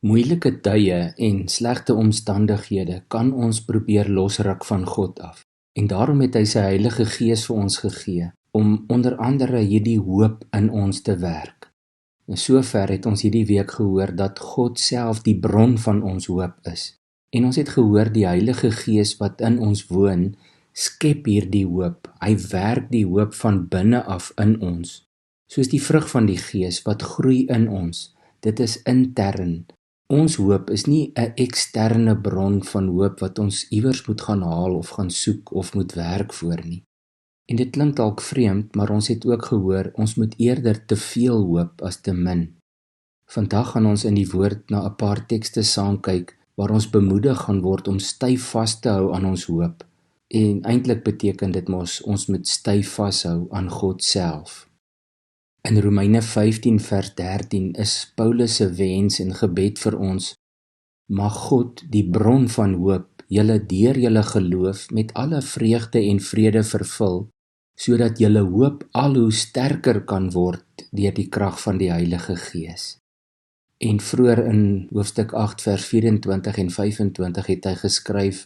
Moeilike tye en slegte omstandighede kan ons probeer losruk van God af. En daarom het hy sy Heilige Gees vir ons gegee, om onder andere hierdie hoop in ons te werk. En sover het ons hierdie week gehoor dat God self die bron van ons hoop is. En ons het gehoor die Heilige Gees wat in ons woon, skep hierdie hoop. Hy werk die hoop van binne af in ons. Soos die vrug van die Gees wat groei in ons. Dit is intern. Ons hoop is nie 'n eksterne bron van hoop wat ons iewers moet gaan haal of gaan soek of moet werk voor nie. En dit klink dalk vreemd, maar ons het ook gehoor, ons moet eerder te veel hoop as te min. Vandag gaan ons in die woord na 'n paar tekste saam kyk, waar ons bemoedig gaan word om styf vas te hou aan ons hoop. En eintlik beteken dit mos, ons moet styf vashou aan God self. In Romeine 15 vers 13 is Paulus se wens en gebed vir ons: mag God, die bron van hoop, julle deur julle geloof met alle vreugde en vrede vervul, sodat julle hoop al hoe sterker kan word deur die krag van die Heilige Gees. En vroeër in hoofstuk 8 vers 24 en 25 het hy geskryf: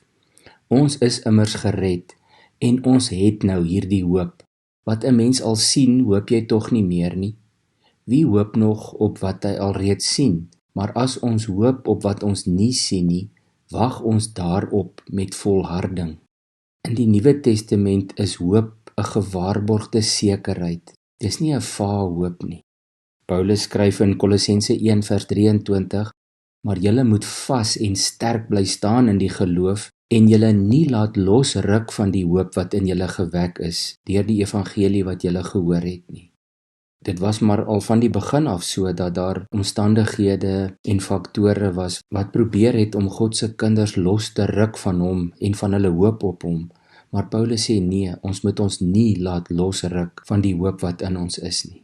ons is immers gered en ons het nou hierdie hoop. Wat 'n mens al sien, hoop jy tog nie meer nie. Wie hoop nog op wat hy alreeds sien? Maar as ons hoop op wat ons nie sien nie, wag ons daarop met volharding. In die Nuwe Testament is hoop 'n gewaarborgde sekerheid. Dis nie 'n vae hoop nie. Paulus skryf in Kolossense 1 vers 23, maar julle moet vas en sterk bly staan in die geloof en julle nie laat losruk van die hoop wat in julle gewek is deur die evangelie wat julle gehoor het nie. Dit was maar al van die begin af so dat daar omstandighede en faktore was wat probeer het om God se kinders los te ruk van hom en van hulle hoop op hom. Maar Paulus sê nee, ons moet ons nie laat losruk van die hoop wat in ons is nie.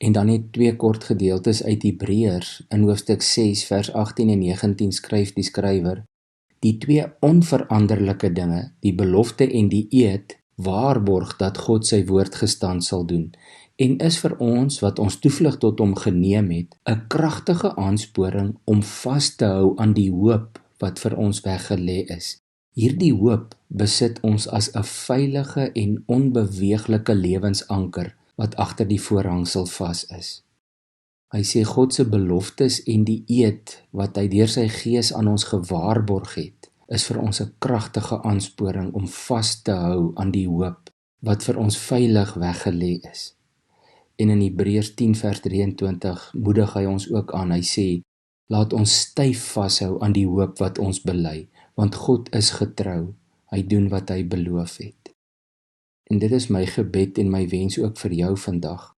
En dan net 2 kort gedeeltes uit Hebreërs. In hoofstuk 6 vers 18 en 19 skryf die skrywer: die 2 onveranderlike dinge, die belofte en die eed, waarborg dat God sy woord gestand sal doen, en is vir ons wat ons toevlug tot hom geneem het, 'n kragtige aansporing om vas te hou aan die hoop wat vir ons weggelê is. Hierdie hoop besit ons as 'n veilige en onbeweeglike lewensanker wat agter die voorhangsel vas is. Hy sê God se beloftes en die eed wat hy deur sy Gees aan ons gewaarborg het, is vir ons 'n kragtige aansporing om vas te hou aan die hoop wat vir ons veilig weggelê is. En in Hebreërs 10 vers 23 moedig hy ons ook aan. Hy sê: laat ons styf vashou aan die hoop wat ons bely, want God is getrou. Hy doen wat hy beloof het. En dit is my gebed en my wens ook vir jou vandag,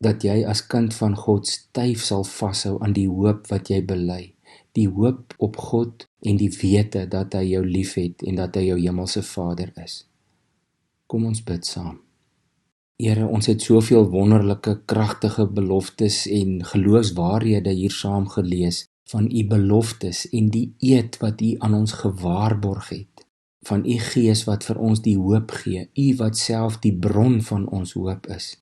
dat jy as kind van God styf sal vashou aan die hoop wat jy bely, die hoop op God en die wete dat hy jou liefhet en dat hy jou hemelse Vader is. Kom ons bid saam. Here, ons het soveel wonderlike, kragtige beloftes en geloofswaarhede hier saam gelees, van u beloftes en die eed wat u aan ons gewaarborg het, van u Gees wat vir ons die hoop gee, u wat self die bron van ons hoop is.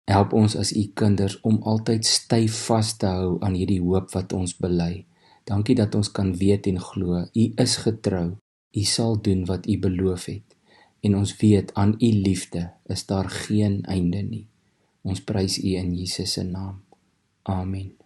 Help ons as u kinders om altyd styf vas te hou aan hierdie hoop wat ons bely. Dankie dat ons kan weet en glo, u is getrou, u sal doen wat u beloof het. En ons weet, aan u liefde is daar geen einde nie. Ons prys u in Jesus se naam. Amen.